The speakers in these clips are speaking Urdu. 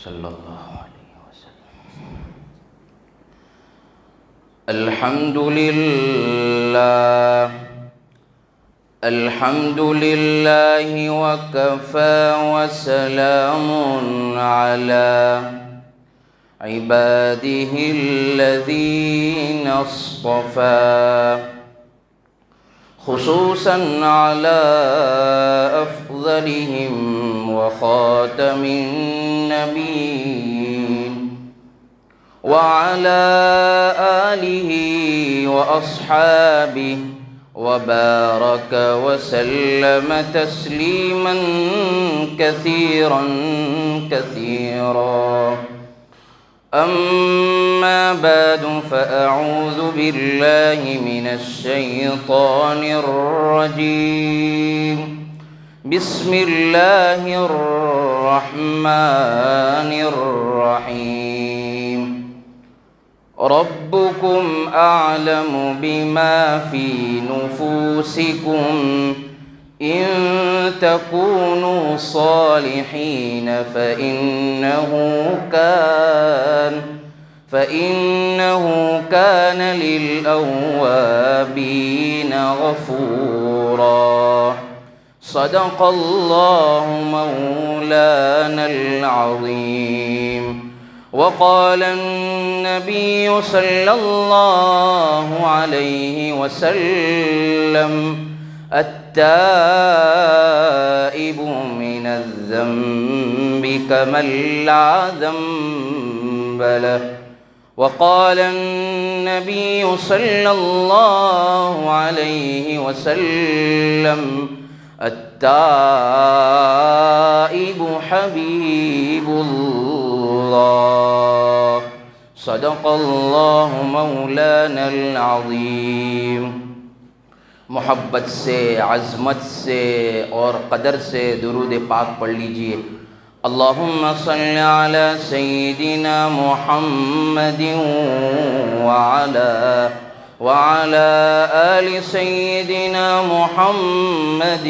صلی اللہ علیہ وسلم۔ الحمد للہ وکفى وسلام علی عباده الذین اصطفى خصوصا على أفضلهم وخاتم النبيين وعلى آله وأصحابه وبارك وسلم تسليما كثيرا كثيرا. أما بعد فأعوذ بالله من الشيطان الرجيم. بسم الله الرحمن الرحيم. ربكم أعلم بما في نفوسكم إن تكونوا صالحين فإنه كان للأوابين غفورا. صدق الله مولانا العظيم. وقال النبي صلى الله عليه وسلم التائب من الذنب كمن لا ذنب له. وقال النبي صلى الله عليه وسلم التائب حبيب الله. صدق الله مولانا العظيم. محبت سے، عظمت سے اور قدر سے درود پاک پڑھ لیجئے. اللہم صل علی سیدنا محمد وعلى آل سيدنا محمد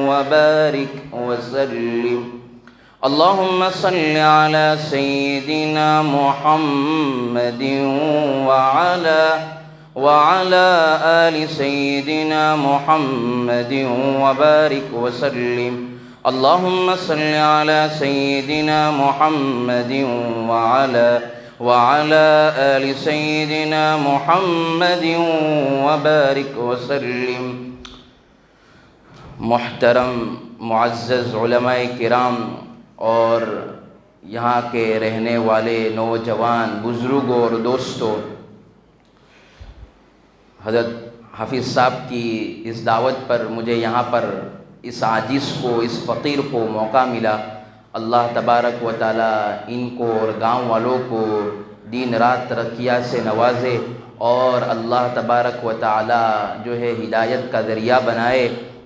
وبارك وسلم. اللهم صل على سيدنا محمد وعلى آل سيدنا محمد وبارك وسلم. اللهم صل على سيدنا محمد وعلى آل سيدنا محمد وبارك وسلم. محترم معزز علماء کرام اور یہاں کے رہنے والے نوجوان بزرگوں اور دوستوں، حضرت حافظ صاحب کی اس دعوت پر مجھے یہاں پر اس عاجز کو، اس فقیر کو موقع ملا. اللہ تبارک و تعالی ان کو اور گاؤں والوں کو دین رات ترقیات سے نوازے اور اللہ تبارک و تعالی جو ہے ہدایت کا ذریعہ بنائے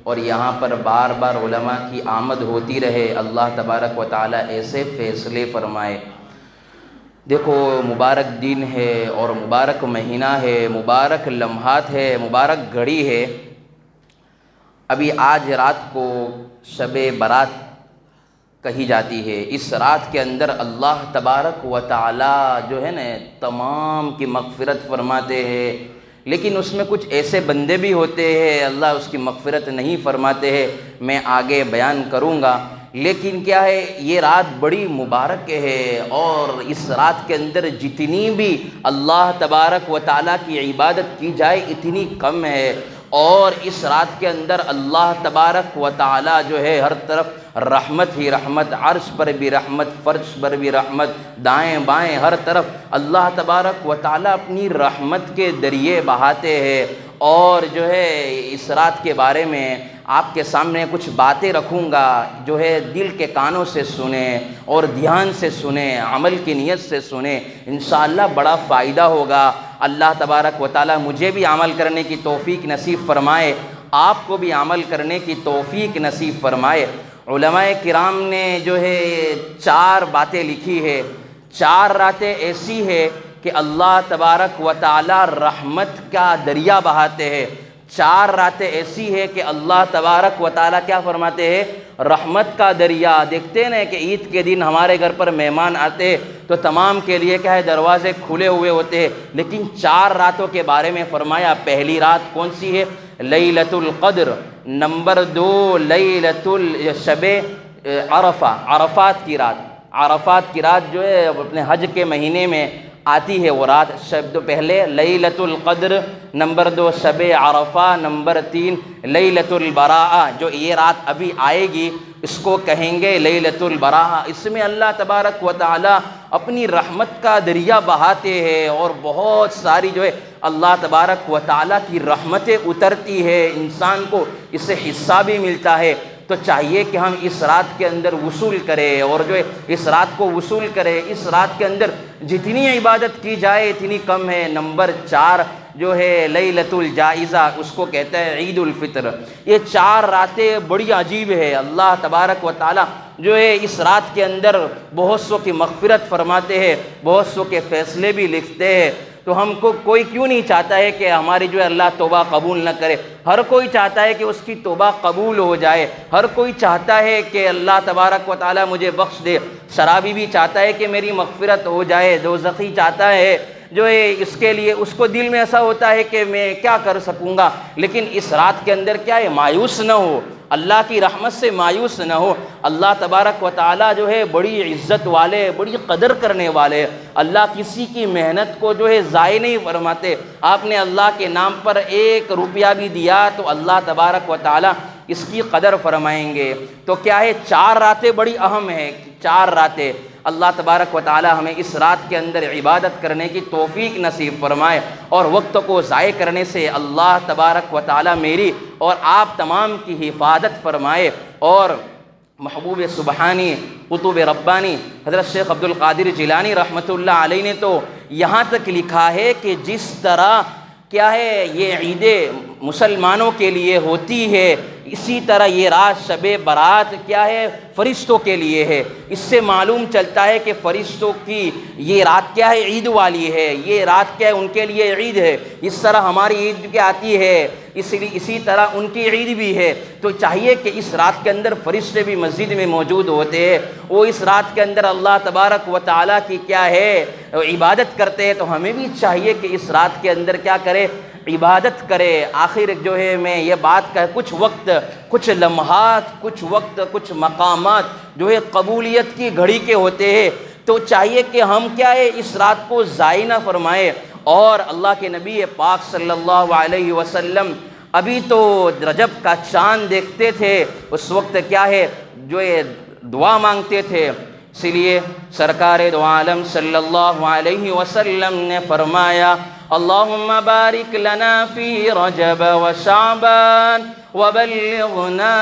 اور یہاں پر بار بار علماء کی آمد ہوتی رہے. اللہ تبارک و تعالی ایسے فیصلے فرمائے. دیکھو، مبارک دن ہے اور مبارک مہینہ ہے، مبارک لمحات ہے، مبارک گھڑی ہے. ابھی آج رات کو شب برات کہی جاتی ہے. اس رات کے اندر اللہ تبارک و تعالی جو ہے نا تمام کی مغفرت فرماتے ہیں، لیکن اس میں کچھ ایسے بندے بھی ہوتے ہیں اللہ اس کی مغفرت نہیں فرماتے ہیں. میں آگے بیان کروں گا، لیکن کیا ہے، یہ رات بڑی مبارک ہے اور اس رات کے اندر جتنی بھی اللہ تبارک و تعالی کی عبادت کی جائے اتنی کم ہے. اور اس رات کے اندر اللہ تبارک و تعالی جو ہے ہر طرف رحمت ہی رحمت، عرش پر بھی رحمت، فرش پر بھی رحمت، دائیں بائیں ہر طرف اللہ تبارک و تعالی اپنی رحمت کے دریے بہاتے ہیں. اور جو ہے اس رات کے بارے میں آپ کے سامنے کچھ باتیں رکھوں گا، جو ہے دل کے کانوں سے سنیں اور دھیان سے سنیں، عمل کی نیت سے سنیں، انشاءاللہ بڑا فائدہ ہوگا. اللہ تبارک و تعالی مجھے بھی عمل کرنے کی توفیق نصیب فرمائے، آپ کو بھی عمل کرنے کی توفیق نصیب فرمائے. علماء کرام نے جو ہے 4 باتیں لکھی ہے. 4 راتیں ایسی ہے کہ اللہ تبارک و تعالی رحمت کا دریا بہاتے ہیں. 4 راتیں ایسی ہے کہ اللہ تبارک و تعالی کیا فرماتے ہیں، رحمت کا دریا. دیکھتے ہیں نا کہ عید کے دن ہمارے گھر پر مہمان آتے تو تمام کے لیے کیا ہے دروازے کھلے ہوئے ہوتے ہیں, لیکن 4 راتوں کے بارے میں فرمایا. پہلی رات کون سی ہے؟ لیلۃ القدر. نمبر 2 لیلۃ شب عرفہ, عرفات کی رات. عرفات کی رات جو ہے اپنے حج کے مہینے میں آتی ہے وہ رات. شب پہلے لیلۃ القدر, نمبر 2 شب عرفہ, نمبر 3 لیلۃ البراءہ. جو یہ رات ابھی آئے گی اس کو کہیں گے لیلۃ البراءہ. اس میں اللہ تبارک و تعالی اپنی رحمت کا دریا بہاتے ہیں اور بہت ساری جو ہے اللہ تبارک و تعالی کی رحمتیں اترتی ہے, انسان کو اس سے حصہ بھی ملتا ہے. تو چاہیے کہ ہم اس رات کے اندر وصول کریں اور جو ہے اس رات کو وصول کریں. اس رات کے اندر جتنی عبادت کی جائے اتنی کم ہے. نمبر 4 جو ہے لیلۃ الجائزہ, اس کو کہتا ہے عید الفطر. یہ 4 راتیں بڑی عجیب ہے. اللہ تبارک و تعالی جو ہے اس رات کے اندر بہت سو کی مغفرت فرماتے ہیں, بہت سو کے فیصلے بھی لکھتے ہیں. تو ہم کو کوئی کیوں نہیں چاہتا ہے کہ ہماری جو ہے اللہ توبہ قبول نہ کرے؟ ہر کوئی چاہتا ہے کہ اس کی توبہ قبول ہو جائے. ہر کوئی چاہتا ہے کہ اللہ تبارک و تعالی مجھے بخش دے. شرابی بھی چاہتا ہے کہ میری مغفرت ہو جائے. دوزخی چاہتا ہے جو ہے اس کے لیے اس کو دل میں ایسا ہوتا ہے کہ میں کیا کر سکوں گا. لیکن اس رات کے اندر کیا ہے, مایوس نہ ہو, اللہ کی رحمت سے مایوس نہ ہو. اللہ تبارک و تعالی جو ہے بڑی عزت والے, بڑی قدر کرنے والے. اللہ کسی کی محنت کو جو ہے ضائع نہیں فرماتے. آپ نے اللہ کے نام پر 1 روپیہ بھی دیا تو اللہ تبارک و تعالی اس کی قدر فرمائیں گے. تو کیا ہے, 4 راتیں بڑی اہم ہیں. 4 راتیں اللہ تبارک و تعالی ہمیں اس رات کے اندر عبادت کرنے کی توفیق نصیب فرمائے اور وقت کو ضائع کرنے سے اللہ تبارک و تعالی میری اور آپ تمام کی حفاظت فرمائے. اور محبوب سبحانی قطب ربانی حضرت شیخ عبد القادر جیلانی رحمۃ اللہ علیہ نے تو یہاں تک لکھا ہے کہ جس طرح کیا ہے یہ عیدیں مسلمانوں کے لیے ہوتی ہے, اسی طرح یہ رات شب برات کیا ہے فرشتوں کے لیے ہے. اس سے معلوم چلتا ہے کہ فرشتوں کی یہ رات کیا ہے عید والی ہے, یہ رات کیا ہے ان کے لیے عید ہے. اس طرح ہماری عید کیا آتی ہے اسی طرح ان کی عید بھی ہے. تو چاہیے کہ اس رات کے اندر فرشتے بھی مسجد میں موجود ہوتے ہیں, وہ اس رات کے اندر اللہ تبارک و تعالیٰ کی کیا ہے عبادت کرتے ہیں. تو ہمیں بھی چاہیے کہ اس رات کے اندر کیا کرے, عبادت کرے. آخر جو ہے میں یہ بات کہ کچھ وقت, کچھ لمحات, کچھ وقت, کچھ مقامات جو ہے قبولیت کی گھڑی کے ہوتے ہیں. تو چاہیے کہ ہم کیا ہے اس رات کو ضائع نہ فرمائے. اور اللہ کے نبی پاک صلی اللہ علیہ وسلم ابھی تو رجب کا چاند دیکھتے تھے, اس وقت کیا ہے جو یہ دعا مانگتے تھے. اسی لیے سرکار دو عالم صلی اللہ علیہ وسلم نے فرمایا اللہم بارک لنا فی رجب و شعبان وبلغنا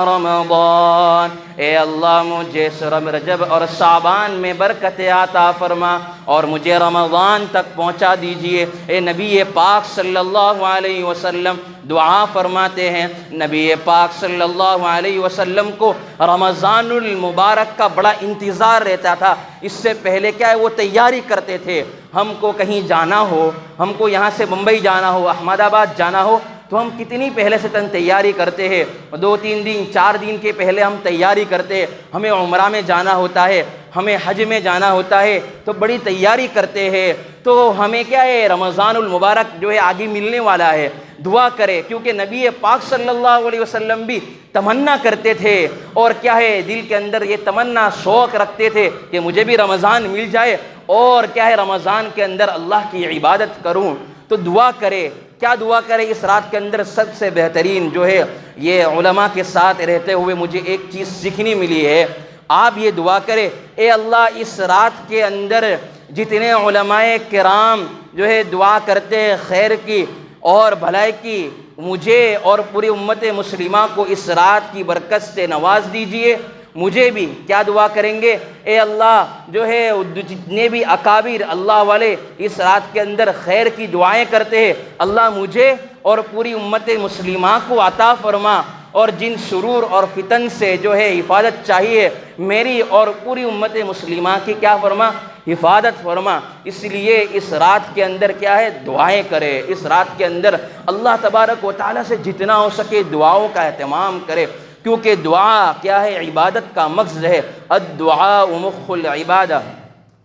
رمضان. اے اللہ مجھے رجب اور شعبان میں برکت عطا فرما اور مجھے رمضان تک پہنچا دیجئے. اے نبی پاک صلی اللہ علیہ وسلم دعا فرماتے ہیں. نبی پاک صلی اللہ علیہ وسلم کو رمضان المبارک کا بڑا انتظار رہتا تھا. اس سے پہلے کیا ہے وہ تیاری کرتے تھے. ہم کو کہیں جانا ہو, ہم کو یہاں سے بمبئی جانا ہو, احمد آباد جانا ہو, تو ہم کتنی پہلے سے تیاری کرتے ہیں. 2-3 دن 4 دن کے پہلے ہم تیاری کرتے ہیں. ہمیں عمرہ میں جانا ہوتا ہے, ہمیں حج میں جانا ہوتا ہے, تو بڑی تیاری کرتے ہیں. تو ہمیں کیا ہے رمضان المبارک جو ہے آگے ملنے والا ہے. دعا کرے, کیونکہ نبی پاک صلی اللہ علیہ وسلم بھی تمنا کرتے تھے اور کیا ہے دل کے اندر یہ تمنا شوق رکھتے تھے کہ مجھے بھی رمضان مل جائے اور کیا ہے رمضان کے اندر اللہ کی عبادت کروں. تو دعا کرے. کیا دعا کرے اس رات کے اندر؟ سب سے بہترین جو ہے یہ علماء کے ساتھ رہتے ہوئے مجھے ایک چیز سیکھنی ملی ہے. آپ یہ دعا کرے, اے اللہ اس رات کے اندر جتنے علماء کرام جو ہے دعا کرتے ہیں خیر کی اور بھلائی کی, مجھے اور پوری امت مسلمہ کو اس رات کی برکت سے نواز دیجئے. مجھے بھی کیا دعا کریں گے, اے اللہ جو ہے جتنے بھی اکابر اللہ والے اس رات کے اندر خیر کی دعائیں کرتے ہیں, اللہ مجھے اور پوری امت مسلمہ کو عطا فرما. اور جن شرور اور فتن سے جو ہے حفاظت چاہیے میری اور پوری امت مسلمہ کی کیا فرما, حفاظت فرما. اس لیے اس رات کے اندر کیا ہے دعائیں کرے. اس رات کے اندر اللہ تبارک و تعالیٰ سے جتنا ہو سکے دعاؤں کا اہتمام کرے, کیونکہ دعا کیا ہے؟ عبادت کا مغز ہے۔ الدعاء مخ العبادہ۔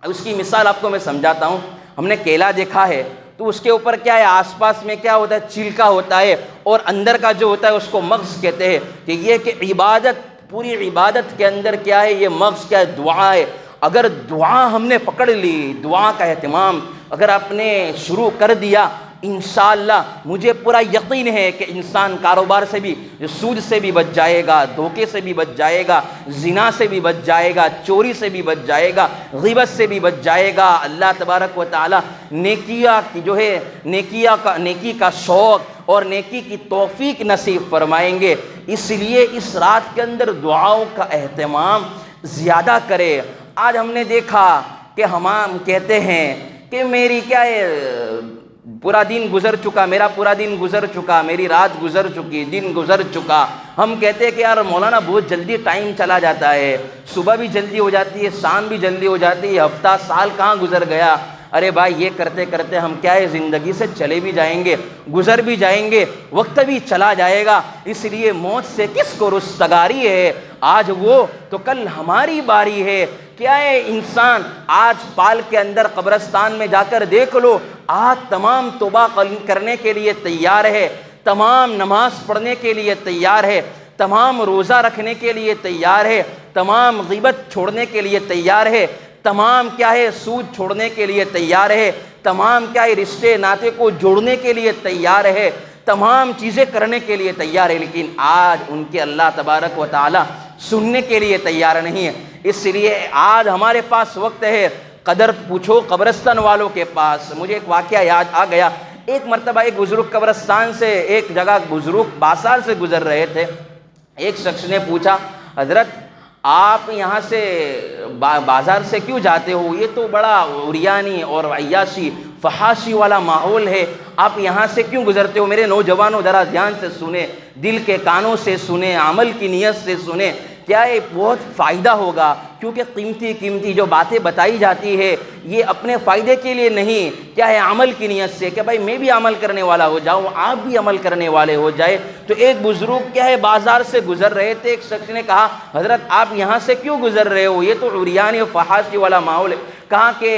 اس کی مثال آپ کو میں سمجھاتا ہوں۔ ہم نے کیلا دیکھا ہے تو اس کے اوپر کیا ہے؟ آس پاس میں کیا ہوتا ہے؟ چھلکا ہوتا ہے، اور اندر کا جو ہوتا ہے اس کو مغز کہتے ہیں۔ کہ یہ کہ عبادت، پوری عبادت کے اندر کیا ہے؟ یہ مغز کیا ہے؟ دعا ہے۔ اگر دعا ہم نے پکڑ لی، دعا کا اہتمام اگر آپ نے شروع کر دیا، انشاءاللہ مجھے پورا یقین ہے کہ انسان کاروبار سے بھی، سود سے بھی بچ جائے گا، دھوکے سے بھی بچ جائے گا، زنا سے بھی بچ جائے گا، چوری سے بھی بچ جائے گا، غیبت سے بھی بچ جائے گا۔ اللہ تبارک و تعالی نیکی کا شوق اور نیکی کی توفیق نصیب فرمائیں گے۔ اس لیے اس رات کے اندر دعاؤں کا اہتمام زیادہ کرے۔ آج ہم نے دیکھا کہ ہم کہتے ہیں کہ میری کیا ہے؟ پورا دن گزر چکا، میرا پورا دن گزر چکا، میری رات گزر چکی، دن گزر چکا۔ ہم کہتے ہیں کہ یار مولانا بہت جلدی ٹائم چلا جاتا ہے، صبح بھی جلدی ہو جاتی ہے، شام بھی جلدی ہو جاتی ہے، ہفتہ سال کہاں گزر گیا۔ ارے بھائی، یہ کرتے کرتے ہم کیا ہے؟ زندگی سے چلے بھی جائیں گے، گزر بھی جائیں گے، وقت بھی چلا جائے گا۔ اس لیے موت سے کس کو رستگاری ہے؟ آج وہ تو کل ہماری باری ہے۔ کیا ہے؟ انسان آج پال کے اندر قبرستان میں جا کر دیکھ لو، آج تمام توبہ کرنے کے لیے تیار ہے، تمام نماز پڑھنے کے لیے تیار ہے، تمام روزہ رکھنے کے لیے تیار ہے، تمام غیبت چھوڑنے کے لیے تیار ہے، تمام کیا ہے؟ سود چھوڑنے کے لیے تیار ہے، تمام کیا ہے؟ رشتے ناطے کو جوڑنے کے لیے تیار ہے، تمام چیزیں کرنے کے لیے تیار ہے، لیکن آج ان کے اللہ تبارک و تعالی سننے کے لیے تیار نہیں ہے۔ اس لیے آج ہمارے پاس وقت ہے، قدر پوچھو قبرستان والوں کے پاس۔ مجھے ایک واقعہ یاد آ گیا۔ ایک مرتبہ ایک بزرگ قبرستان سے، ایک جگہ بزرگ بازار سے گزر رہے تھے۔ ایک شخص نے پوچھا، حضرت آپ یہاں سے بازار سے کیوں جاتے ہو؟ یہ تو بڑا عریانی اور عیاشی فحاشی والا ماحول ہے، آپ یہاں سے کیوں گزرتے ہو؟ میرے نوجوانوں ذرا دھیان سے سنیں، دل کے کانوں سے سنیں، عمل کی نیت سے سنیں، کیا یہ بہت فائدہ ہوگا، کیونکہ قیمتی جو باتیں بتائی جاتی ہے یہ اپنے فائدے کے لیے نہیں، کیا ہے؟ عمل کی نیت سے، کہ بھائی میں بھی عمل کرنے والا ہو جاؤں، آپ بھی عمل کرنے والے ہو جائے۔ تو ایک بزرگ کیا ہے؟ بازار سے گزر رہے تھے۔ ایک شخص نے کہا، حضرت آپ یہاں سے کیوں گزر رہے ہو؟ یہ تو عریانی و فحاشی والا ماحول ہے۔ کہا کہ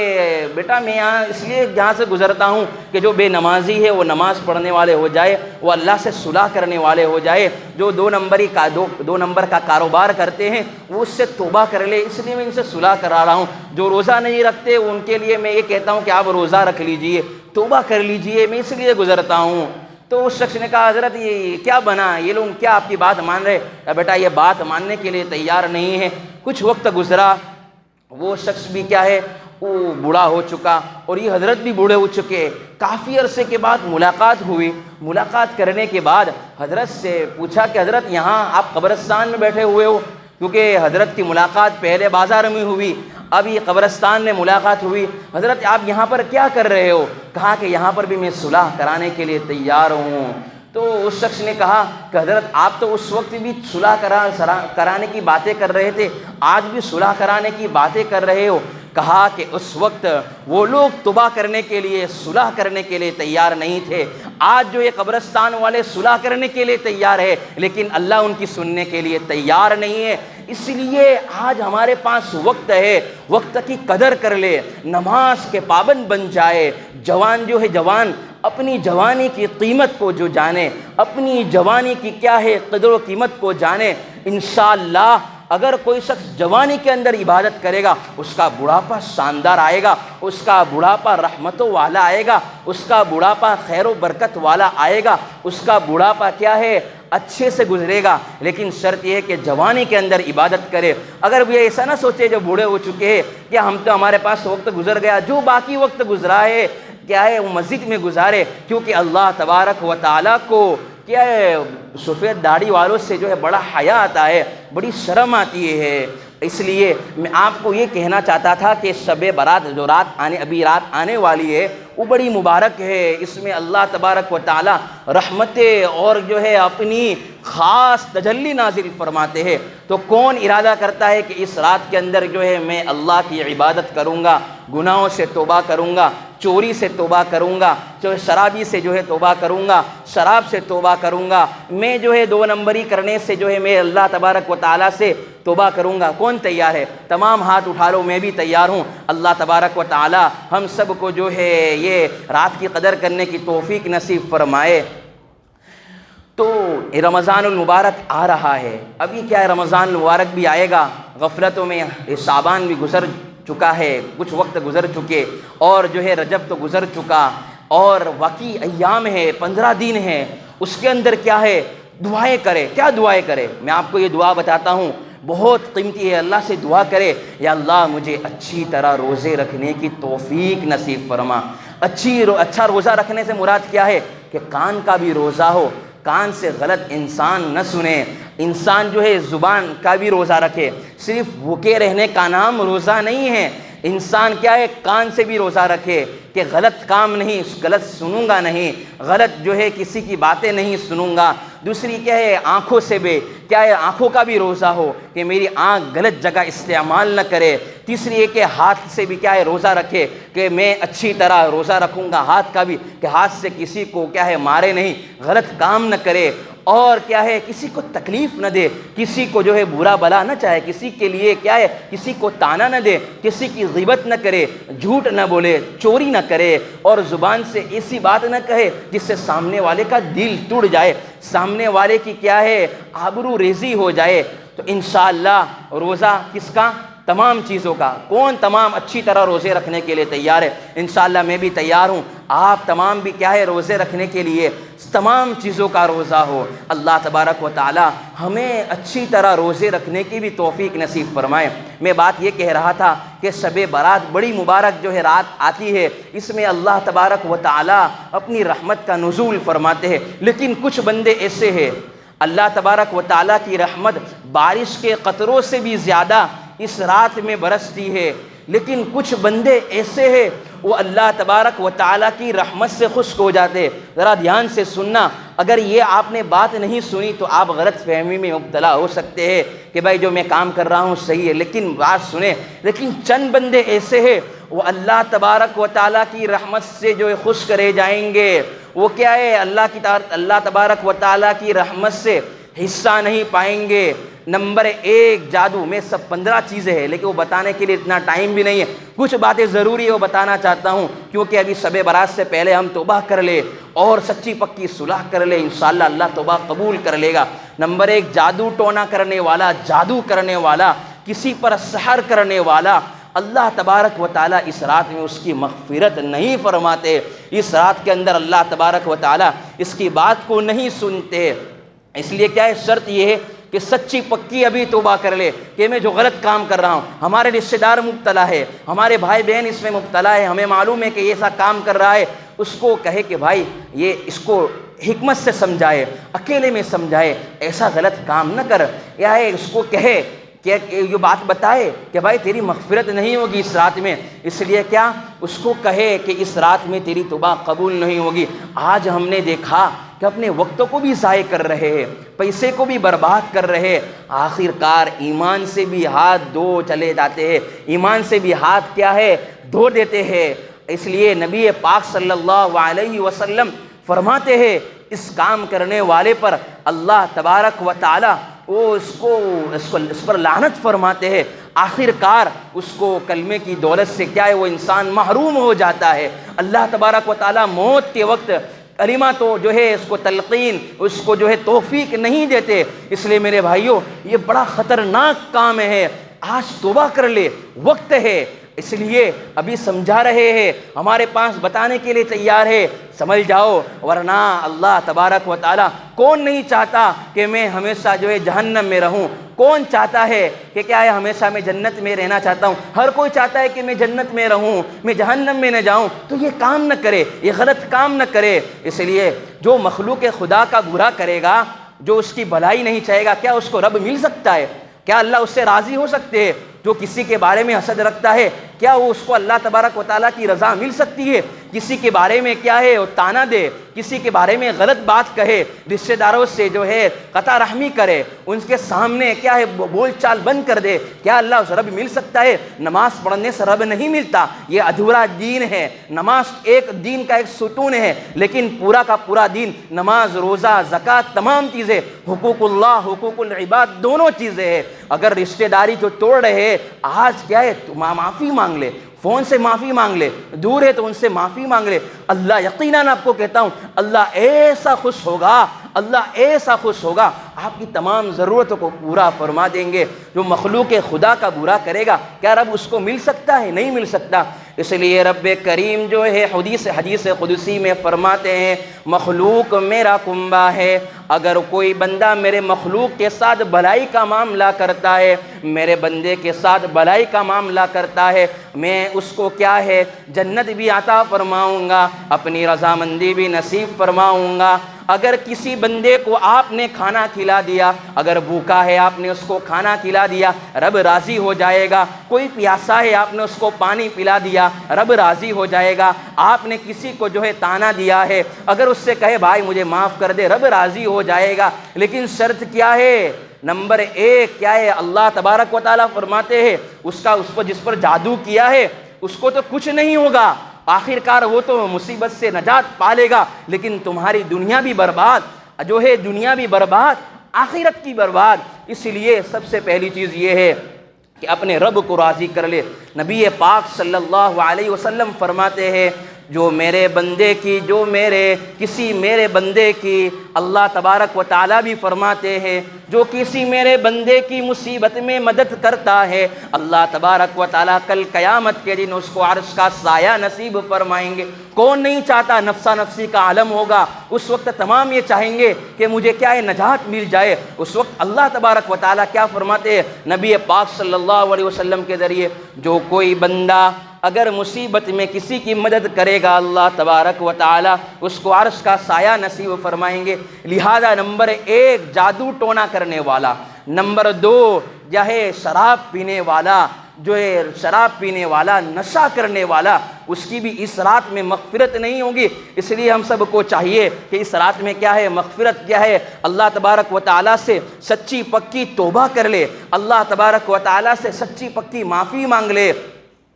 بیٹا میں یہاں اس لیے یہاں سے گزرتا ہوں کہ جو بے نمازی ہے وہ نماز پڑھنے والے ہو جائے، وہ اللہ سے صلح کرنے والے ہو جائے، جو دو نمبر کا کاروبار کرتے ہیں وہ اس سے توبہ کر لے، اس لیے میں ان سے صلح کرا رہا ہوں۔ جو روزہ نہیں رکھتے ان کے لیے میں یہ کہتا ہوں کہ آپ روزہ رکھ لیجئے، توبہ کر لیجئے، میں اس لیے گزرتا ہوں۔ تو اس شخص نے کہا، حضرت یہ کیا بنا؟ یہ لوگ کیا آپ کی بات مان رہے؟ بیٹا یہ بات ماننے کے لیے تیار نہیں ہے۔ کچھ وقت گزرا، وہ شخص بھی کیا ہے؟ وہ بوڑھا ہو چکا، اور یہ حضرت بھی بوڑھے ہو چکے۔ کافی عرصے کے بعد ملاقات ہوئی۔ ملاقات کرنے کے بعد حضرت سے پوچھا کہ حضرت یہاں آپ قبرستان میں بیٹھے ہوئے ہو؟ کیونکہ حضرت کی ملاقات پہلے بازار میں ہوئی، اب یہ قبرستان میں ملاقات ہوئی۔ حضرت آپ یہاں پر کیا کر رہے ہو؟ کہا کہ یہاں پر بھی میں صلح کرانے کے لیے تیار ہوں۔ تو اس شخص نے کہا کہ حضرت آپ تو اس وقت بھی صلح کرانے کی باتیں کر رہے تھے، آج بھی صلح کرانے کی باتیں کر رہے ہو؟ کہا کہ اس وقت وہ لوگ توبہ کرنے کے لیے، صلح کرنے کے لیے تیار نہیں تھے، آج جو یہ قبرستان والے صلح کرنے کے لیے تیار ہے، لیکن اللہ ان کی سننے کے لیے تیار نہیں ہے۔ اس لیے آج ہمارے پاس وقت ہے، وقت کی قدر کر لے، نماز کے پابند بن جائے۔ جوان اپنی جوانی کی قیمت کو جو جانے، اپنی جوانی کی کیا ہے قدر و قیمت کو جانے، انشاءاللہ اگر کوئی شخص جوانی کے اندر عبادت کرے گا، اس کا بڑھاپا شاندار آئے گا، اس کا بڑھاپا رحمتوں والا آئے گا، اس کا بڑھاپا خیر و برکت والا آئے گا، اس کا بڑھاپا کیا ہے؟ اچھے سے گزرے گا۔ لیکن شرط یہ ہے کہ جوانی کے اندر عبادت کرے۔ اگر وہ ایسا نہ سوچے جو بوڑھے ہو چکے ہیں کہ ہم تو ہمارے پاس وقت گزر گیا، جو باقی وقت گزرا ہے کیا ہے وہ مسجد میں گزارے، کیونکہ اللہ تبارک و تعالیٰ کو کیا ہے سفید داڑھی والوں سے جو ہے بڑا حیا آتا ہے، بڑی شرم آتی ہے۔ اس لیے میں آپ کو یہ کہنا چاہتا تھا کہ شب برات جو ابھی رات آنے والی ہے وہ بڑی مبارک ہے، اس میں اللہ تبارک و تعالی رحمتیں اور جو ہے اپنی خاص تجلی نازل فرماتے ہیں۔ تو کون ارادہ کرتا ہے کہ اس رات کے اندر جو ہے میں اللہ کی عبادت کروں گا، گناہوں سے توبہ کروں گا، چوری سے توبہ کروں گا، جو شرابی سے جو ہے توبہ کروں گا، شراب سے توبہ کروں گا، میں جو ہے 2 نمبری کرنے سے جو ہے میں اللہ تبارک و تعالیٰ سے توبہ کروں گا۔ کون تیار ہے؟ تمام ہاتھ اٹھا لو، میں بھی تیار ہوں۔ اللہ تبارک و تعالیٰ ہم سب کو جو ہے یہ رات کی قدر کرنے کی توفیق نصیب فرمائے۔ تو رمضان المبارک آ رہا ہے، ابھی کیا ہے رمضان المبارک بھی آئے گا، غفلتوں میں شعبان بھی گزر چکا ہے، کچھ وقت گزر چکے، اور جو ہے رجب تو گزر چکا، اور باقی ایام ہے، 15 دن ہیں، اس کے اندر کیا ہے دعائیں کرے۔ کیا دعائیں کرے؟ میں آپ کو یہ دعا بتاتا ہوں، بہت قیمتی ہے۔ اللہ سے دعا کرے، یا اللہ مجھے اچھی طرح روزے رکھنے کی توفیق نصیب فرما۔ اچھا روزہ رکھنے سے مراد کیا ہے کہ کان کا بھی روزہ ہو، کان سے غلط انسان نہ سنے، انسان جو ہے زبان کا بھی روزہ رکھے۔ صرف بھوکے رہنے کا نام روزہ نہیں ہے، انسان کیا ہے کان سے بھی روزہ رکھے کہ غلط کام نہیں، غلط سنوں گا نہیں، غلط جو ہے کسی کی باتیں نہیں سنوں گا۔ دوسری کیا ہے آنکھوں سے بھی کیا ہے آنکھوں کا بھی روزہ ہو کہ میری آنکھ غلط جگہ استعمال نہ کرے۔ تیسری ہے کہ ہاتھ سے بھی کیا ہے روزہ رکھے کہ میں اچھی طرح روزہ رکھوں گا، ہاتھ کا بھی کہ ہاتھ سے کسی کو کیا ہے مارے نہیں، غلط کام نہ کرے، اور کیا ہے کسی کو تکلیف نہ دے، کسی کو جو ہے برا بلا نہ چاہے، کسی کے لیے کیا ہے کسی کو تانا نہ دے، کسی کی غیبت نہ کرے، جھوٹ نہ بولے، چوری نہ کرے، اور زبان سے ایسی بات نہ کہے جس سے سامنے والے کا دل ٹوٹ جائے، سامنے والے کی کیا ہے آبرو ریزی ہو جائے۔ تو انشاءاللہ روزہ کس کا؟ تمام چیزوں کا۔ کون تمام اچھی طرح روزے رکھنے کے لیے تیار ہے؟ انشاءاللہ میں بھی تیار ہوں، آپ تمام بھی کیا ہے روزے رکھنے کے لیے تمام چیزوں کا روزہ ہو۔ اللہ تبارک و تعالی ہمیں اچھی طرح روزے رکھنے کی بھی توفیق نصیب فرمائے۔ میں بات یہ کہہ رہا تھا کہ شب برات بڑی مبارک جو ہے رات آتی ہے، اس میں اللہ تبارک و تعالی اپنی رحمت کا نزول فرماتے ہیں، لیکن کچھ بندے ایسے ہیں اللہ تبارک و تعالی کی رحمت بارش کے قطروں سے بھی زیادہ اس رات میں برستی ہے، لیکن کچھ بندے ایسے ہیں وہ اللہ تبارک و تعالیٰ کی رحمت سے خشک ہو جاتے ہیں۔ ذرا دھیان سے سننا، اگر یہ آپ نے بات نہیں سنی تو آپ غلط فہمی میں مبتلا ہو سکتے ہیں کہ بھائی جو میں کام کر رہا ہوں صحیح ہے، لیکن بات سنیں۔ لیکن چند بندے ایسے ہیں وہ اللہ تبارک و تعالیٰ کی رحمت سے جو ہے خشک رہ جائیں گے۔ وہ کیا ہے اللہ تبارک و تعالیٰ کی رحمت سے حصہ نہیں پائیں گے۔ نمبر 1 جادو، میں سب 15 چیزیں ہیں لیکن وہ بتانے کے لیے اتنا ٹائم بھی نہیں ہے، کچھ باتیں ضروری ہے وہ بتانا چاہتا ہوں، کیونکہ ابھی شب برات سے پہلے ہم توبہ کر لے اور سچی پکی صلح کر لے، انشاءاللہ اللہ توبہ قبول کر لے گا۔ نمبر 1 جادو ٹونا کرنے والا، جادو کرنے والا، کسی پر سحر کرنے والا، اللہ تبارک و تعالیٰ اس رات میں اس کی مغفرت نہیں فرماتے، اس رات کے اندر اللہ تبارک و تعالیٰ اس کی بات کو نہیں سنتے۔ اس لیے کیا ہے شرط یہ ہے کہ سچی پکی ابھی توبہ کر لے کہ میں جو غلط کام کر رہا ہوں، ہمارے رشتہ دار مبتلا ہے، ہمارے بھائی بہن اس میں مبتلا ہے، ہمیں معلوم ہے کہ یہ ایسا کام کر رہا ہے، اس کو کہے کہ بھائی یہ اس کو حکمت سے سمجھائے، اکیلے میں سمجھائے، ایسا غلط کام نہ کر، یا اس کو کہے کہ یہ بات بتائے کہ بھائی تیری مغفرت نہیں ہوگی اس رات میں، اس لیے کیا اس کو کہے کہ اس رات میں تیری توبہ قبول نہیں ہوگی۔ آج ہم نے دیکھا کہ اپنے وقتوں کو بھی ضائع کر رہے ہیں، پیسے کو بھی برباد کر رہے ہیں، آخر کار ایمان سے بھی ہاتھ دھو چلے جاتے ہیں، ایمان سے بھی ہاتھ کیا ہے دھو دیتے ہیں۔ اس لیے نبی پاک صلی اللہ علیہ وسلم فرماتے ہیں اس کام کرنے والے پر اللہ تبارک و تعالی وہ اس پر لعنت فرماتے ہیں، آخر کار اس کو کلمے کی دولت سے کیا ہے وہ انسان محروم ہو جاتا ہے۔ اللہ تبارک و تعالی موت کے وقت کلمہ تو جو ہے اس کو تلقین، اس کو جو ہے توفیق نہیں دیتے۔ اس لیے میرے بھائیوں یہ بڑا خطرناک کام ہے، آج توبہ کر لے، وقت ہے، اس لیے ابھی سمجھا رہے ہیں، ہمارے پاس بتانے کے لیے تیار ہے، سمجھ جاؤ، ورنہ اللہ تبارک و تعالی کون نہیں چاہتا کہ میں ہمیشہ جو ہے جہنم میں رہوں؟ کون چاہتا ہے کہ کیا ہے ہمیشہ میں جنت میں رہنا چاہتا ہوں؟ ہر کوئی چاہتا ہے کہ میں جنت میں رہوں، میں جہنم میں نہ جاؤں۔ تو یہ کام نہ کرے، یہ غلط کام نہ کرے۔ اس لیے جو مخلوق خدا کا برا کرے گا، جو اس کی بھلائی نہیں چاہے گا، کیا اس کو رب مل سکتا ہے؟ کیا اللہ اس سے راضی ہو سکتے ہیں؟ جو کسی کے بارے میں حسد رکھتا ہے، کیا وہ اس کو اللہ تبارک و تعالیٰ کی رضا مل سکتی ہے؟ کسی کے بارے میں کیا ہے وہ تانا دے، کسی کے بارے میں غلط بات کہے، رشتہ داروں سے جو ہے قطع رحمی کرے، ان کے سامنے کیا ہے بول چال بند کر دے، کیا اللہ سے رب مل سکتا ہے؟ نماز پڑھنے سے رب نہیں ملتا، یہ ادھورا دین ہے۔ نماز ایک دین کا ایک ستون ہے، لیکن پورا کا پورا دین، نماز، روزہ، زکوٰۃ، تمام چیزیں، حقوق اللہ، حقوق العباد، دونوں چیزیں ہیں۔ اگر رشتہ داری جو توڑ رہے ہیں، آج کیا ہے معافی مانگ لے، فون سے معافی مانگ لے، دور ہے تو ان سے معافی مانگ لے، اللہ یقیناً آپ کو کہتا ہوں اللہ ایسا خوش ہوگا، اللہ ایسا خوش ہوگا، آپ کی تمام ضرورتوں کو پورا فرما دیں گے۔ جو مخلوق خدا کا برا کرے گا، کیا رب اس کو مل سکتا ہے؟ نہیں مل سکتا۔ اس لیے رب کریم جو ہے حدیث قدسی میں فرماتے ہیں مخلوق میرا کنبہ ہے، اگر کوئی بندہ میرے مخلوق کے ساتھ بھلائی کا معاملہ کرتا ہے، میرے بندے کے ساتھ بھلائی کا معاملہ کرتا ہے، میں اس کو کیا ہے جنت بھی عطا فرماؤں گا، اپنی رضامندی بھی نصیب فرماؤں گا۔ اگر کسی بندے کو آپ نے کھانا کھلا دیا، اگر بھوکا ہے آپ نے اس کو کھانا کھلا دیا، رب راضی ہو جائے گا۔ کوئی پیاسا ہے آپ نے اس کو پانی پلا دیا، رب راضی ہو جائے گا۔ آپ نے کسی کو جو ہے تانا دیا ہے، اگر اس سے کہے بھائی مجھے معاف کر دے، رب راضی ہو جائے گا۔ لیکن شرط کیا ہے؟ نمبر ایک کیا ہے؟ اللہ تبارک و تعالیٰ فرماتے ہیں اس کو جس پر جادو کیا ہے اس کو تو کچھ نہیں ہوگا، آخر کار وہ تو مصیبت سے نجات پالے گا، لیکن تمہاری دنیا بھی برباد، جو ہے دنیا بھی برباد، آخرت کی برباد۔ اس لیے سب سے پہلی چیز یہ ہے کہ اپنے رب کو راضی کر لے۔ نبی پاک صلی اللہ علیہ وسلم فرماتے ہیں جو میرے بندے کی اللہ تبارک و تعالیٰ بھی فرماتے ہیں جو کسی میرے بندے کی مصیبت میں مدد کرتا ہے، اللہ تبارک و تعالیٰ کل قیامت کے دن اس کو عرش کا سایہ نصیب فرمائیں گے۔ کون نہیں چاہتا؟ نفسا نفسی کا عالم ہوگا، اس وقت تمام یہ چاہیں گے کہ مجھے کیا ہے نجات مل جائے۔ اس وقت اللہ تبارک و تعالیٰ کیا فرماتے ہیں نبی پاک صلی اللہ علیہ وسلم کے ذریعے، جو کوئی بندہ اگر مصیبت میں کسی کی مدد کرے گا اللہ تبارک و تعالیٰ اس کو عرش کا سایہ نصیب فرمائیں گے۔ لہذا نمبر ایک جادو ٹونا کرنے والا، نمبر دو جو ہے شراب پینے والا، نشہ کرنے والا، اس کی بھی اس رات میں مغفرت نہیں ہوگی۔ اس لیے ہم سب کو چاہیے کہ اس رات میں کیا ہے مغفرت کیا ہے، اللہ تبارک و تعالیٰ سے سچی پکی توبہ کر لے، اللہ تبارک و تعالیٰ سے سچی پکی معافی مانگ لے۔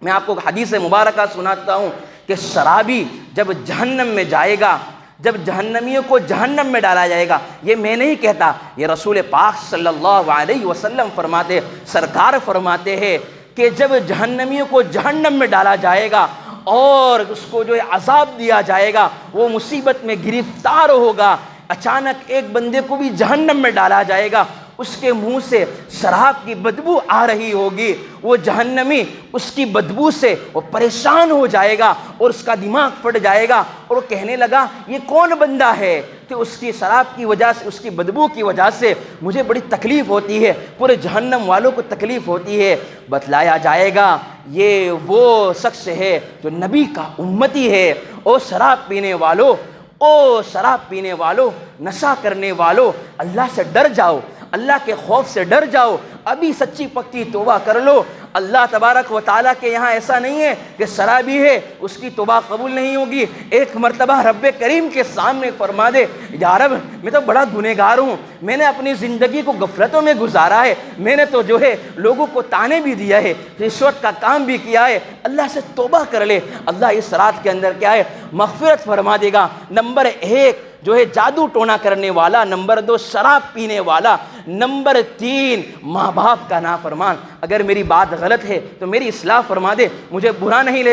میں آپ کو حدیث مبارکہ سناتا ہوں کہ شرابی جب جہنم میں جائے گا، جب جہنمیوں کو جہنم میں ڈالا جائے گا، یہ میں نہیں کہتا، یہ رسول پاک صلی اللہ علیہ وسلم فرماتے، سرکار فرماتے ہیں کہ جب جہنمیوں کو جہنم میں ڈالا جائے گا اور اس کو جو عذاب دیا جائے گا، وہ مصیبت میں گرفتار ہوگا، اچانک ایک بندے کو بھی جہنم میں ڈالا جائے گا، اس کے منہ سے شراب کی بدبو آ رہی ہوگی، وہ جہنمی اس کی بدبو سے وہ پریشان ہو جائے گا اور اس کا دماغ پھٹ جائے گا اور وہ کہنے لگا یہ کون بندہ ہے کہ اس کی شراب کی وجہ سے، اس کی بدبو کی وجہ سے مجھے بڑی تکلیف ہوتی ہے، پورے جہنم والوں کو تکلیف ہوتی ہے۔ بتلایا جائے گا یہ وہ شخص ہے جو نبی کا امتی ہے۔ او شراب پینے والو، نشہ کرنے والو، اللہ سے ڈر جاؤ، اللہ کے خوف سے ڈر جاؤ، ابھی سچی پکی توبہ کر لو۔ اللہ تبارک و تعالیٰ کے یہاں ایسا نہیں ہے کہ شرابی ہے اس کی توبہ قبول نہیں ہوگی۔ ایک مرتبہ رب کریم کے سامنے فرما دے یا رب میں تو بڑا گنہگار ہوں، میں نے اپنی زندگی کو غفلتوں میں گزارا ہے، میں نے تو جو ہے لوگوں کو تانے بھی دیا ہے، رشوت کا کام بھی کیا ہے، اللہ سے توبہ کر لے، اللہ اس رات کے اندر کیا ہے مغفرت فرما دے گا۔ نمبر ایک جو ہے جادو ٹونا کرنے والا، نمبر دو شراب پینے والا، نمبر تین ماں باپ کا نافرمان۔ اگر میری بات غلط ہے تو میری اصلاح فرما دے، مجھے برا نہیں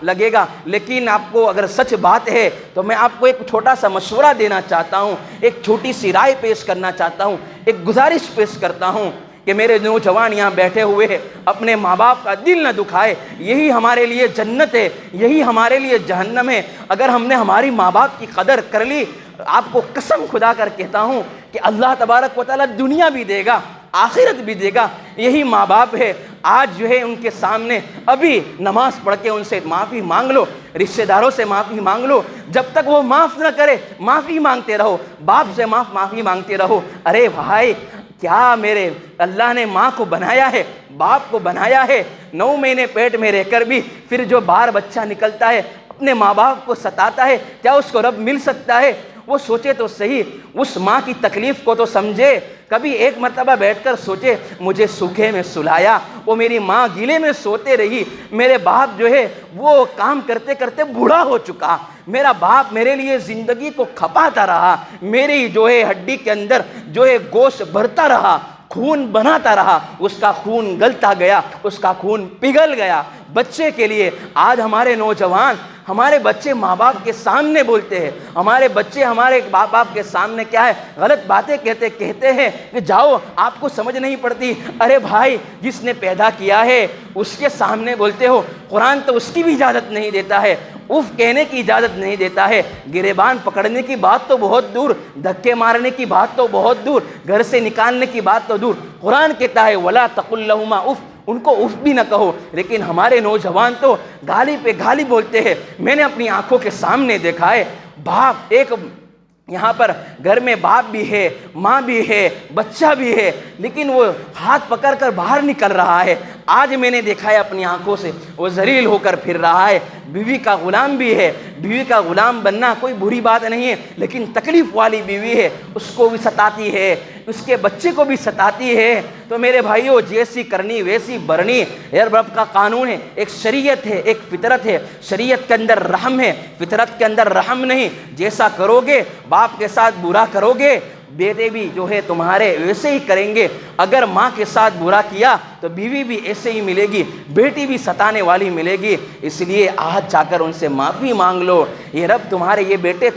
لگے گا، لیکن آپ کو اگر سچ بات ہے تو میں آپ کو ایک چھوٹا سا مشورہ دینا چاہتا ہوں، ایک چھوٹی سی رائے پیش کرنا چاہتا ہوں، ایک گزارش پیش کرتا ہوں کہ میرے نوجوان یہاں بیٹھے ہوئے ہیں، اپنے ماں باپ کا دل نہ دکھائے، یہی ہمارے لیے جنت ہے، یہی ہمارے لیے جہنم ہے۔ اگر ہم نے ہماری ماں باپ کی قدر کر لی، آپ کو قسم خدا کر کہتا ہوں کہ اللہ تبارک و تعالیٰ دنیا بھی دے گا، آخرت بھی دے گا۔ یہی ماں باپ ہے، آج جو ہے ان کے سامنے ابھی نماز پڑھ کے ان سے معافی مانگ لو، رشتہ داروں سے معافی مانگ لو، جب تک وہ معاف نہ کرے معافی مانگتے رہو، باپ سے معافی مانگتے رہو۔ ارے بھائی کیا میرے اللہ نے ماں کو بنایا ہے، باپ کو بنایا ہے، 9 مہینے پیٹ میں رہ کر بھی پھر جو باہر بچہ نکلتا ہے اپنے ماں باپ کو ستاتا ہے، کیا اس کو رب مل سکتا ہے؟ وہ سوچے تو صحیح، اس ماں کی تکلیف کو تو سمجھے، کبھی ایک مرتبہ بیٹھ کر سوچے مجھے سوکھے میں سلایا، وہ میری ماں گیلے میں سوتے رہی، میرے باپ جو ہے وہ کام کرتے کرتے بوڑھا ہو چکا، میرا باپ میرے لیے زندگی کو کھپاتا رہا، میری جو ہے ہڈی کے اندر جو ہے گوشت بھرتا رہا، خون بناتا رہا، اس کا خون گلتا گیا، اس کا خون پگھل گیا بچے کے لیے۔ آج ہمارے نوجوان، ہمارے بچے ماں باپ کے سامنے بولتے ہیں، ہمارے بچے ہمارے باپ کے سامنے کیا ہے غلط باتیں کہتے ہیں کہ جاؤ آپ کو سمجھ نہیں پڑتی۔ ارے بھائی، جس نے پیدا کیا ہے اس کے سامنے بولتے ہو، قرآن تو اس کی بھی اجازت نہیں دیتا ہے، اف کہنے کی اجازت نہیں دیتا ہے، گریبان پکڑنے کی بات تو بہت دور، دھکے مارنے کی بات تو بہت دور، گھر سے نکالنے کی بات تو دور، قرآن کہتا ہے وَلَا تَقُلْ لَهُمَا اف، ان کو اف بھی نہ کہو۔ لیکن ہمارے نوجوان تو گالی پہ گالی بولتے ہیں۔ میں نے اپنی آنکھوں کے سامنے دیکھا ہے، باپ ایک یہاں پر گھر میں باپ بھی ہے، ماں بھی ہے، بچہ بھی ہے، لیکن وہ ہاتھ پکڑ کر باہر نکل رہا ہے۔ آج میں نے دیکھا ہے اپنی آنکھوں سے، وہ ذلیل ہو کر پھر رہا ہے، بیوی کا غلام بھی ہے۔ بیوی کا غلام بننا کوئی بری بات نہیں ہے، لیکن تکلیف والی بیوی ہے، اس کو بھی ستاتی ہے، اس کے بچے کو بھی ستاتی ہے۔ تو میرے بھائیوں، جیسی کرنی ویسی برنی، یہ رب کا قانون ہے، ایک شریعت ہے، ایک فطرت ہے۔ شریعت کے اندر رحم ہے، فطرت کے اندر رحم نہیں۔ جیسا کرو گے، باپ کے ساتھ برا کرو گے، بیٹے بھی جو ہے تمہارے ویسے ہی کریں گے۔ اگر ماں کے ساتھ برا کیا تو بیوی بھی ایسے ہی ملے گی، بیٹی بھی ستانے والی ملے گی۔ اس لیے آج جا کر ان سے معافی مانگ لو۔ یہ رب تمہارے، یہ بیٹے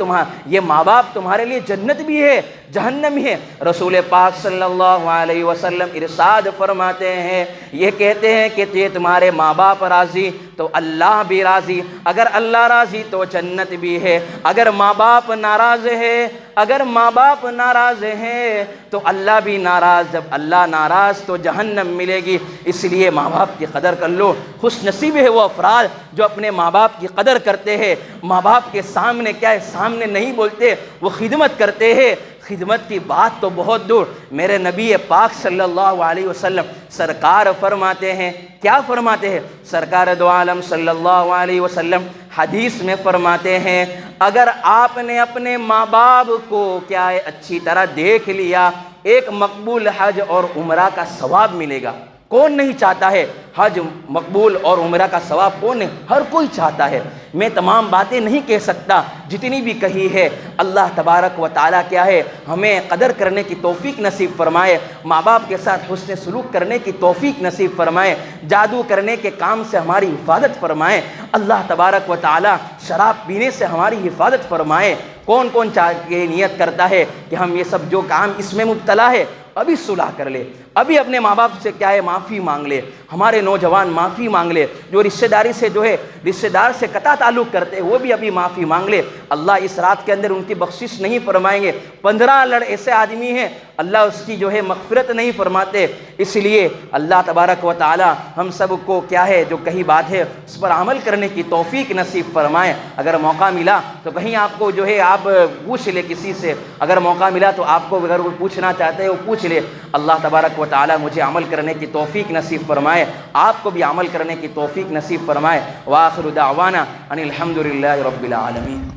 یہ ماں باپ تمہارے لیے جنت بھی ہے، جہنم بھی ہے۔ رسول پاک صلی اللہ علیہ وسلم ارشاد فرماتے ہیں، یہ کہتے ہیں کہ یہ تمہارے ماں باپ راضی تو اللہ بھی راضی، اگر اللہ راضی تو جنت بھی ہے، اگر ماں باپ ناراض ہے، اگر ماں باپ ناراض ہیں تو اللہ بھی ناراض، جب اللہ ناراض تو جہنم ملے گی۔ اس لیے ماں باپ کی قدر کر لو۔ خوش نصیب ہے وہ افراد جو اپنے ماں باپ کی قدر کرتے ہیں، ماں باپ کے سامنے کیا ہے، سامنے نہیں بولتے، وہ خدمت کرتے ہیں۔ خدمت کی بات تو بہت دور، میرے نبی پاک صلی اللہ علیہ وسلم سرکار فرماتے ہیں، کیا فرماتے ہیں؟ سرکار دو عالم صلی اللہ علیہ وسلم حدیث میں فرماتے ہیں، اگر آپ نے اپنے ماں باپ کو کیا ہے اچھی طرح دیکھ لیا، ایک مقبول حج اور عمرہ کا ثواب ملے گا۔ کون نہیں چاہتا ہے حج مقبول اور عمرہ کا ثواب؟ کون نہیں، ہر کوئی چاہتا ہے۔ میں تمام باتیں نہیں کہہ سکتا جتنی بھی کہی ہے۔ اللہ تبارک و تعالیٰ کیا ہے، ہمیں قدر کرنے کی توفیق نصیب فرمائے، ماں باپ کے ساتھ حسن سلوک کرنے کی توفیق نصیب فرمائے، جادو کرنے کے کام سے ہماری حفاظت فرمائے۔ اللہ تبارک و تعالیٰ شراب پینے سے ہماری حفاظت فرمائے۔ کون کون یہ نیت کرتا ہے کہ ہم یہ سب جو کام اس میں مبتلا ہے ابھی صلح کر لے، ابھی اپنے ماں باپ سے کیا ہے معافی مانگ لے۔ ہمارے نوجوان معافی مانگ لے، جو رشتہ داری سے جو ہے رشتہ دار سے قطع تعلق کرتے ہیں وہ بھی ابھی معافی مانگ لے۔ اللہ اس رات کے اندر ان کی بخشش نہیں فرمائیں گے۔ 15 ایسے آدمی ہیں اللہ اس کی جو ہے مغفرت نہیں فرماتے۔ اس لیے اللہ تبارک و تعالی ہم سب کو کیا ہے جو کہی بات ہے اس پر عمل کرنے کی توفیق نصیب فرمائے۔ اگر موقع ملا تو کہیں آپ کو جو ہے آپ پوچھ لے کسی سے، اگر موقع ملا تو آپ کو اگر وہ پوچھنا چاہتے ہیں وہ پوچھ لے۔ اللہ تبارک و تعالی مجھے عمل کرنے کی توفیق نصیب فرمائے، آپ کو بھی عمل کرنے کی توفیق نصیب فرمائے۔ وآخر دعوانا ان الحمد للہ رب العالمین۔